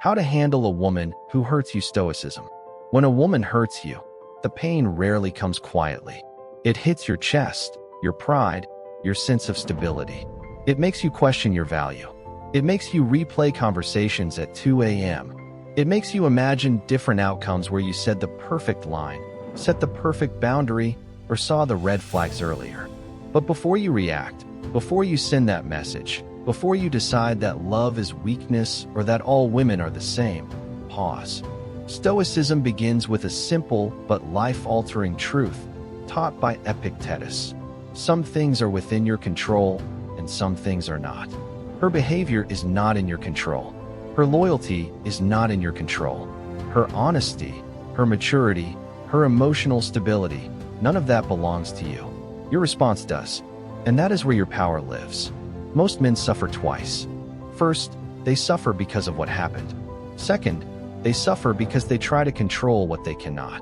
How to handle a woman who hurts you. Stoicism. When a woman hurts you, the pain rarely comes quietly. It hits your chest, your pride, your sense of stability. It makes you question your value. It makes you replay conversations at 2 a.m. It makes you imagine different outcomes where you said the perfect line, set the perfect boundary, or saw the red flags earlier. But before you react, before you send that message, before you decide that love is weakness or that all women are the same, pause. Stoicism begins with a simple but life-altering truth taught by Epictetus. Some things are within your control and some things are not. Her behavior is not in your control. Her loyalty is not in your control. Her honesty, her maturity, her emotional stability, none of that belongs to you. Your response does. And that is where your power lives. Most men suffer twice. First, they suffer because of what happened. Second, they suffer because they try to control what they cannot.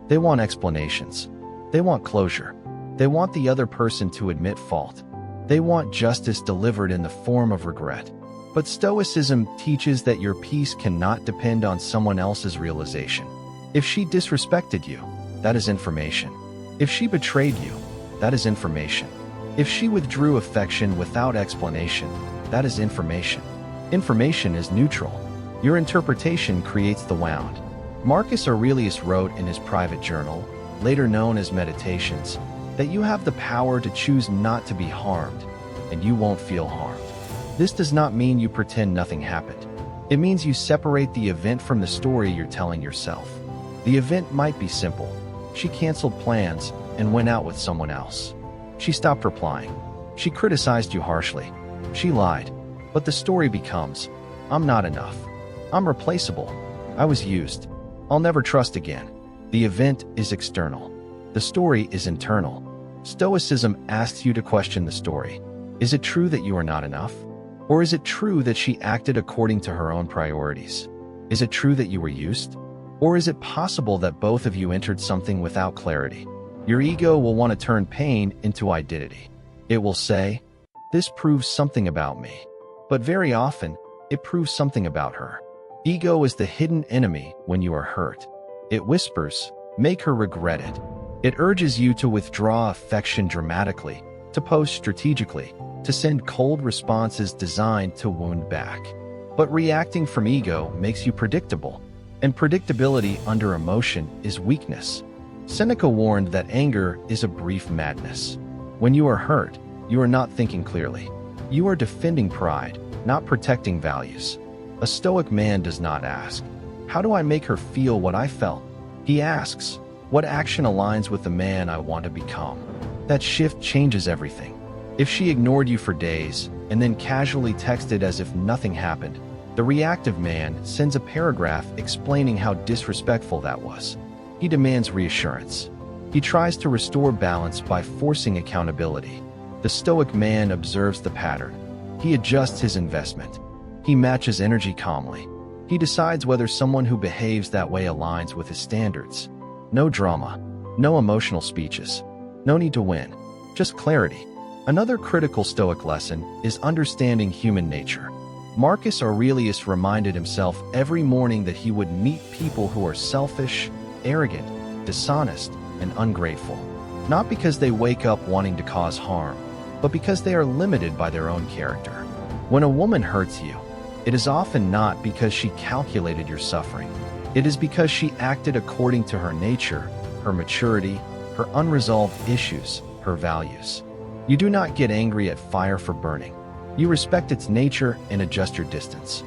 They want explanations. They want closure. They want the other person to admit fault. They want justice delivered in the form of regret. But Stoicism teaches that your peace cannot depend on someone else's realization. If she disrespected you, that is information. If she betrayed you, that is information. If she withdrew affection without explanation, that is information. Information is neutral. Your interpretation creates the wound. Marcus Aurelius wrote in his private journal, later known as Meditations, that you have the power to choose not to be harmed, and you won't feel harmed. This does not mean you pretend nothing happened. It means you separate the event from the story you're telling yourself. The event might be simple. She canceled plans and went out with someone else. She stopped replying. She criticized you harshly. She lied. But the story becomes, I'm not enough. I'm replaceable. I was used. I'll never trust again. The event is external. The story is internal. Stoicism asks you to question the story. Is it true that you are not enough? Or is it true that she acted according to her own priorities? Is it true that you were used? Or is it possible that both of you entered something without clarity? Your ego will want to turn pain into identity. It will say, this proves something about me. But very often, it proves something about her. Ego is the hidden enemy when you are hurt. It whispers, make her regret it. It urges you to withdraw affection dramatically, to post strategically, to send cold responses designed to wound back. But reacting from ego makes you predictable, and predictability under emotion is weakness. Seneca warned that anger is a brief madness. When you are hurt, you are not thinking clearly. You are defending pride, not protecting values. A Stoic man does not ask, how do I make her feel what I felt? He asks, what action aligns with the man I want to become? That shift changes everything. If she ignored you for days and then casually texted as if nothing happened, the reactive man sends a paragraph explaining how disrespectful that was. He demands reassurance. He tries to restore balance by forcing accountability. The Stoic man observes the pattern. He adjusts his investment. He matches energy calmly. He decides whether someone who behaves that way aligns with his standards. No drama, no emotional speeches, no need to win, just clarity. Another critical Stoic lesson is understanding human nature. Marcus Aurelius reminded himself every morning that he would meet people who are selfish, arrogant, dishonest, and ungrateful. Not because they wake up wanting to cause harm, but because they are limited by their own character. When a woman hurts you, it is often not because she calculated your suffering. It is because she acted according to her nature, her maturity, her unresolved issues, her values. You do not get angry at fire for burning. You respect its nature and adjust your distance.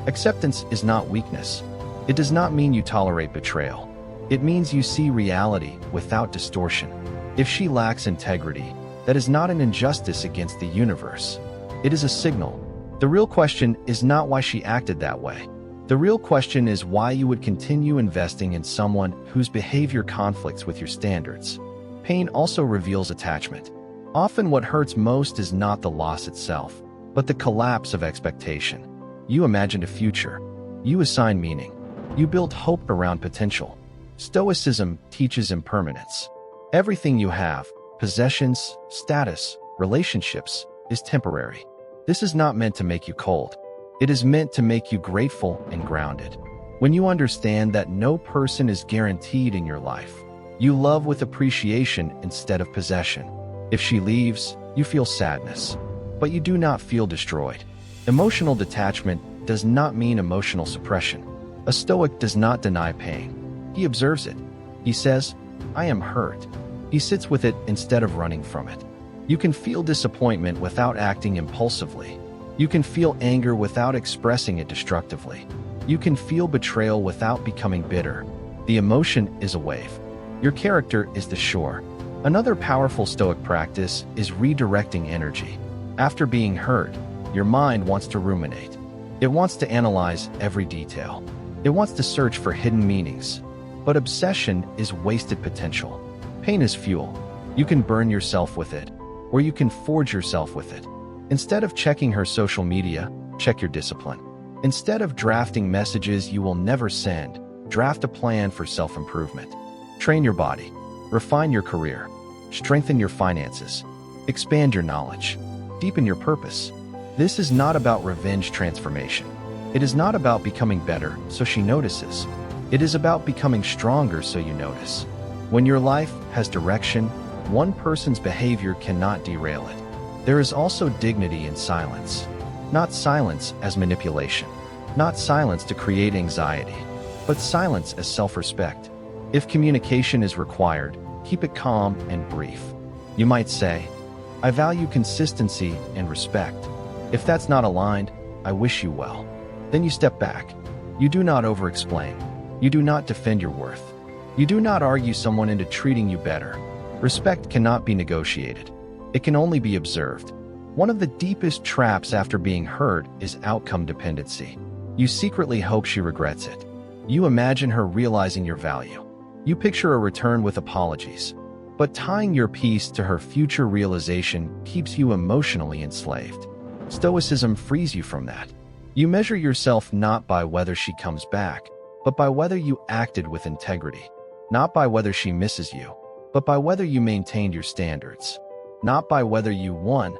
Acceptance is not weakness. It does not mean you tolerate betrayal. It means you see reality without distortion. If she lacks integrity, that is not an injustice against the universe. It is a signal. The real question is not why she acted that way. The real question is why you would continue investing in someone whose behavior conflicts with your standards. Pain also reveals attachment. Often what hurts most is not the loss itself, but the collapse of expectation. You imagined a future. You assigned meaning. You built hope around potential. Stoicism teaches impermanence. Everything you have, possessions, status, relationships, is temporary. This is not meant to make you cold. It is meant to make you grateful and grounded. When you understand that no person is guaranteed in your life, you love with appreciation instead of possession. If she leaves, you feel sadness, but you do not feel destroyed. Emotional detachment does not mean emotional suppression. A Stoic does not deny pain. He observes it. He says, "I am hurt." He sits with it instead of running from it. You can feel disappointment without acting impulsively. You can feel anger without expressing it destructively. You can feel betrayal without becoming bitter. The emotion is a wave. Your character is the shore. Another powerful Stoic practice is redirecting energy. After being hurt, your mind wants to ruminate. It wants to analyze every detail. It wants to search for hidden meanings. But obsession is wasted potential. Pain is fuel. You can burn yourself with it, or you can forge yourself with it. Instead of checking her social media, check your discipline. Instead of drafting messages you will never send, draft a plan for self-improvement. Train your body, refine your career, strengthen your finances, expand your knowledge, deepen your purpose. This is not about revenge transformation. It is not about becoming better so she notices. It is about becoming stronger so you notice. When your life has direction, one person's behavior cannot derail it. There is also dignity in silence. Not silence as manipulation. Not silence to create anxiety, but silence as self-respect. If communication is required, keep it calm and brief. You might say, "I value consistency and respect. If that's not aligned, I wish you well." Then you step back. You do not over-explain. You do not defend your worth. You do not argue someone into treating you better. Respect cannot be negotiated. It can only be observed. One of the deepest traps after being hurt is outcome dependency. You secretly hope she regrets it. You imagine her realizing your value. You picture a return with apologies. But tying your peace to her future realization keeps you emotionally enslaved. Stoicism frees you from that. You measure yourself not by whether she comes back, but by whether you acted with integrity. Not by whether she misses you, but by whether you maintained your standards. Not by whether you won,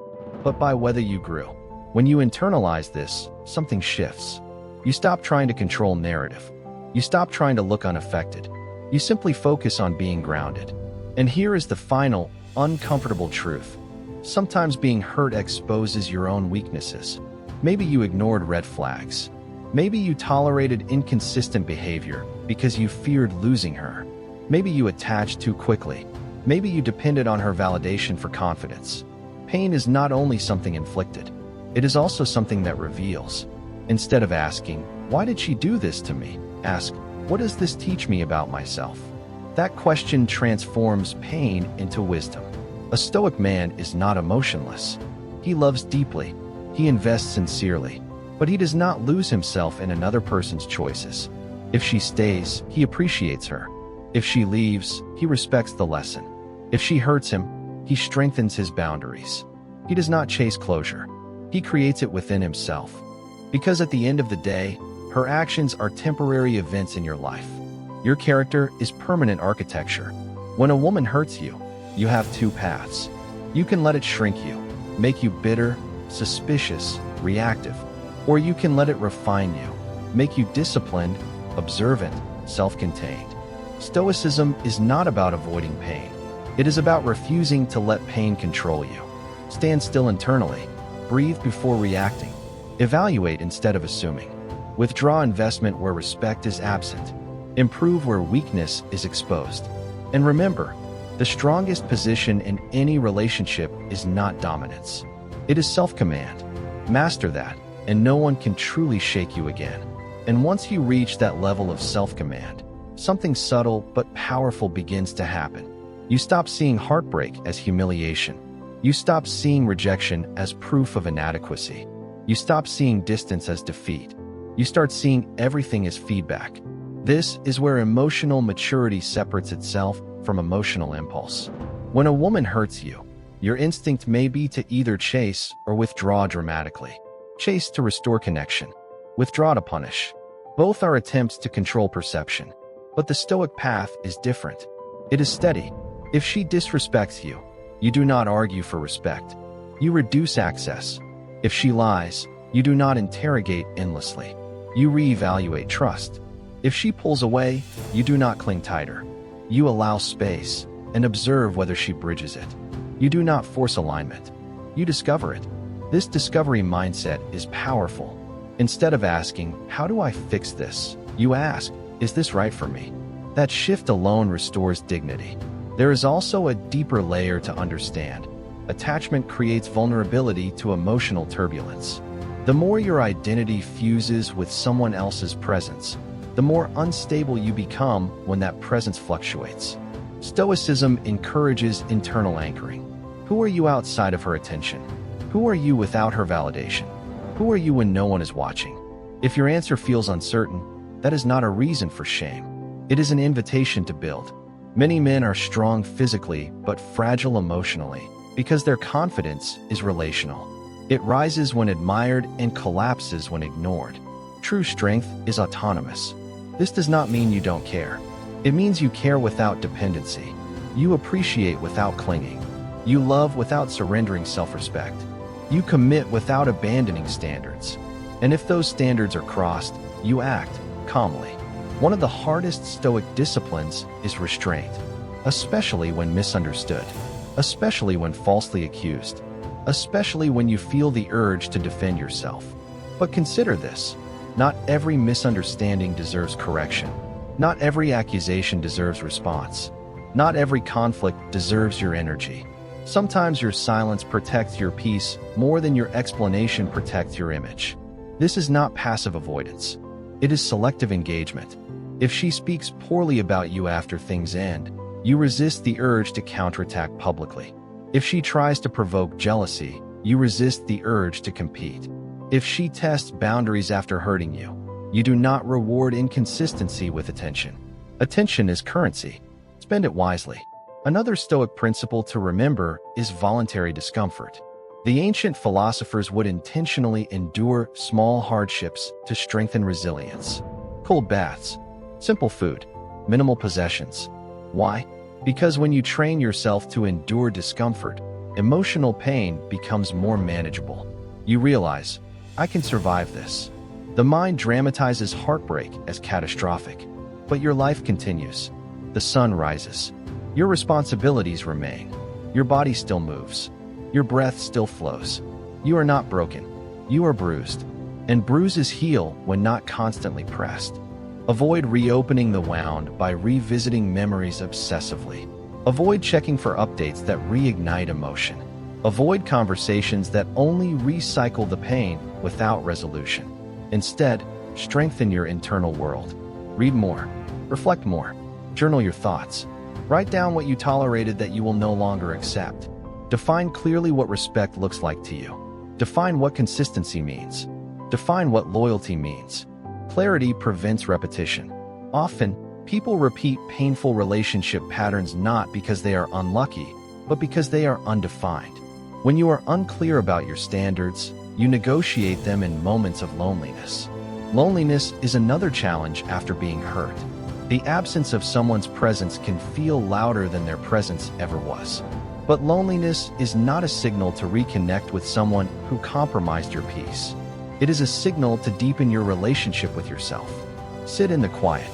but by whether you grew. When you internalize this, something shifts. You stop trying to control narrative. You stop trying to look unaffected. You simply focus on being grounded. And here is the final, uncomfortable truth. Sometimes being hurt exposes your own weaknesses. Maybe you ignored red flags. Maybe you tolerated inconsistent behavior because you feared losing her. Maybe you attached too quickly. Maybe you depended on her validation for confidence. Pain is not only something inflicted, it is also something that reveals. Instead of asking, "Why did she do this to me?" ask, "What does this teach me about myself?" That question transforms pain into wisdom. A Stoic man is not emotionless. He loves deeply. He invests sincerely. But he does not lose himself in another person's choices. If she stays, he appreciates her. If she leaves, he respects the lesson. If she hurts him, he strengthens his boundaries. He does not chase closure. He creates it within himself. Because at the end of the day, her actions are temporary events in your life. Your character is permanent architecture. When a woman hurts you, you have two paths. You can let it shrink you, make you bitter, suspicious, reactive. Or you can let it refine you, make you disciplined, observant, self-contained. Stoicism is not about avoiding pain. It is about refusing to let pain control you. Stand still internally. Breathe before reacting. Evaluate instead of assuming. Withdraw investment where respect is absent. Improve where weakness is exposed. And remember, the strongest position in any relationship is not dominance. It is self-command. Master that, and no one can truly shake you again. And once you reach that level of self-command, something subtle but powerful begins to happen. You stop seeing heartbreak as humiliation. You stop seeing rejection as proof of inadequacy. You stop seeing distance as defeat. You start seeing everything as feedback. This is where emotional maturity separates itself from emotional impulse. When a woman hurts you, your instinct may be to either chase or withdraw dramatically. Chase to restore connection. Withdraw to punish. Both are attempts to control perception. But the Stoic path is different. It is steady. If she disrespects you do not argue for respect. You reduce access. If she lies, You do not interrogate endlessly. You reevaluate trust. If she pulls away, you do not cling tighter. You allow space and observe whether she bridges it. You do not force alignment. You discover it. This discovery mindset is powerful. Instead of asking, "How do I fix this?" you ask, "Is this right for me?" That shift alone restores dignity. There is also a deeper layer to understand. Attachment creates vulnerability to emotional turbulence. The more your identity fuses with someone else's presence, the more unstable you become when that presence fluctuates. Stoicism encourages internal anchoring. Who are you outside of her attention? Who are you without her validation? Who are you when no one is watching? If your answer feels uncertain, that is not a reason for shame. It is an invitation to build. Many men are strong physically but fragile emotionally because their confidence is relational. It rises when admired and collapses when ignored. True strength is autonomous. This does not mean you don't care. It means you care without dependency. You appreciate without clinging. You love without surrendering self-respect. You commit without abandoning standards. And if those standards are crossed, you act calmly. One of the hardest Stoic disciplines is restraint, especially when misunderstood, especially when falsely accused, especially when you feel the urge to defend yourself. But consider this: not every misunderstanding deserves correction. Not every accusation deserves response. Not every conflict deserves your energy. Sometimes your silence protects your peace more than your explanation protects your image. This is not passive avoidance. It is selective engagement. If she speaks poorly about you after things end, you resist the urge to counterattack publicly. If she tries to provoke jealousy, you resist the urge to compete. If she tests boundaries after hurting you, you do not reward inconsistency with attention. Attention is currency. Spend it wisely. Another Stoic principle to remember is voluntary discomfort. The ancient philosophers would intentionally endure small hardships to strengthen resilience. Cold baths, simple food, minimal possessions. Why? Because when you train yourself to endure discomfort, emotional pain becomes more manageable. You realize, I can survive this. The mind dramatizes heartbreak as catastrophic, but your life continues. The sun rises. Your responsibilities remain. Your body still moves. Your breath still flows. You are not broken. You are bruised. And bruises heal when not constantly pressed. Avoid reopening the wound by revisiting memories obsessively. Avoid checking for updates that reignite emotion. Avoid conversations that only recycle the pain without resolution. Instead, strengthen your internal world. Read more. Reflect more. Journal your thoughts. Write down what you tolerated that you will no longer accept. Define clearly what respect looks like to you. Define what consistency means. Define what loyalty means. Clarity prevents repetition. Often, people repeat painful relationship patterns not because they are unlucky, but because they are undefined. When you are unclear about your standards, you negotiate them in moments of loneliness. Loneliness is another challenge after being hurt. The absence of someone's presence can feel louder than their presence ever was. But loneliness is not a signal to reconnect with someone who compromised your peace. It is a signal to deepen your relationship with yourself. Sit in the quiet.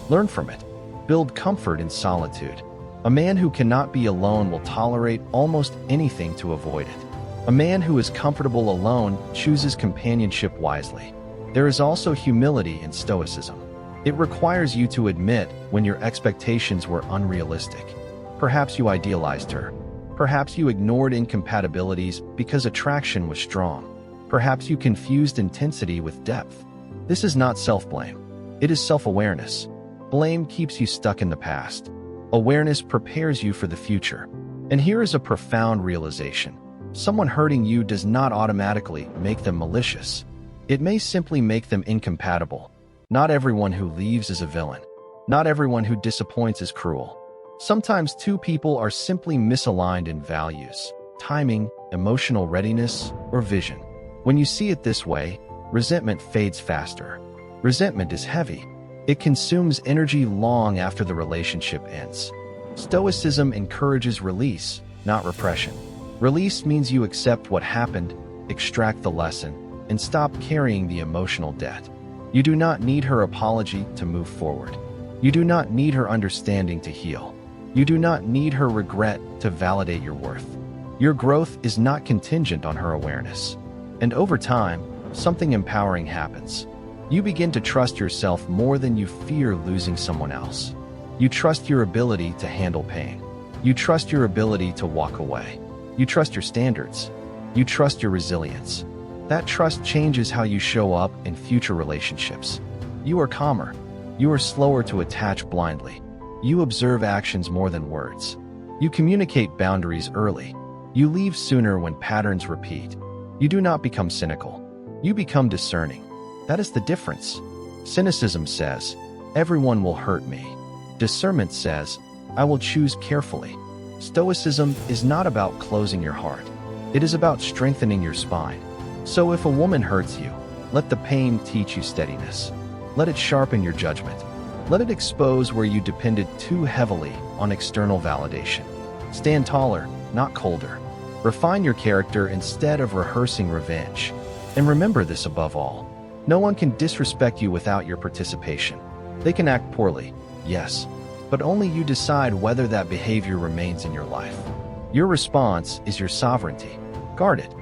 Learn from it. Build comfort in solitude. A man who cannot be alone will tolerate almost anything to avoid it. A man who is comfortable alone chooses companionship wisely. There is also humility in Stoicism. It requires you to admit when your expectations were unrealistic. Perhaps you idealized her. Perhaps you ignored incompatibilities because attraction was strong. Perhaps you confused intensity with depth. This is not self-blame. It is self-awareness. Blame keeps you stuck in the past. Awareness prepares you for the future. And here is a profound realization. Someone hurting you does not automatically make them malicious. It may simply make them incompatible. Not everyone who leaves is a villain. Not everyone who disappoints is cruel. Sometimes two people are simply misaligned in values, timing, emotional readiness, or vision. When you see it this way, resentment fades faster. Resentment is heavy. It consumes energy long after the relationship ends. Stoicism encourages release, not repression. Release means you accept what happened, extract the lesson, and stop carrying the emotional debt. You do not need her apology to move forward. You do not need her understanding to heal. You do not need her regret to validate your worth. Your growth is not contingent on her awareness. And over time, something empowering happens. You begin to trust yourself more than you fear losing someone else. You trust your ability to handle pain. You trust your ability to walk away. You trust your standards. You trust your resilience. That trust changes how you show up in future relationships. You are calmer. You are slower to attach blindly. You observe actions more than words. You communicate boundaries early. You leave sooner when patterns repeat. You do not become cynical. You become discerning. That is the difference. Cynicism says, everyone will hurt me. Discernment says, I will choose carefully. Stoicism is not about closing your heart. It is about strengthening your spine. So if a woman hurts you, let the pain teach you steadiness. Let it sharpen your judgment. Let it expose where you depended too heavily on external validation. Stand taller, not colder. Refine your character instead of rehearsing revenge. And remember this above all. No one can disrespect you without your participation. They can act poorly, yes, but only you decide whether that behavior remains in your life. Your response is your sovereignty. Guard it.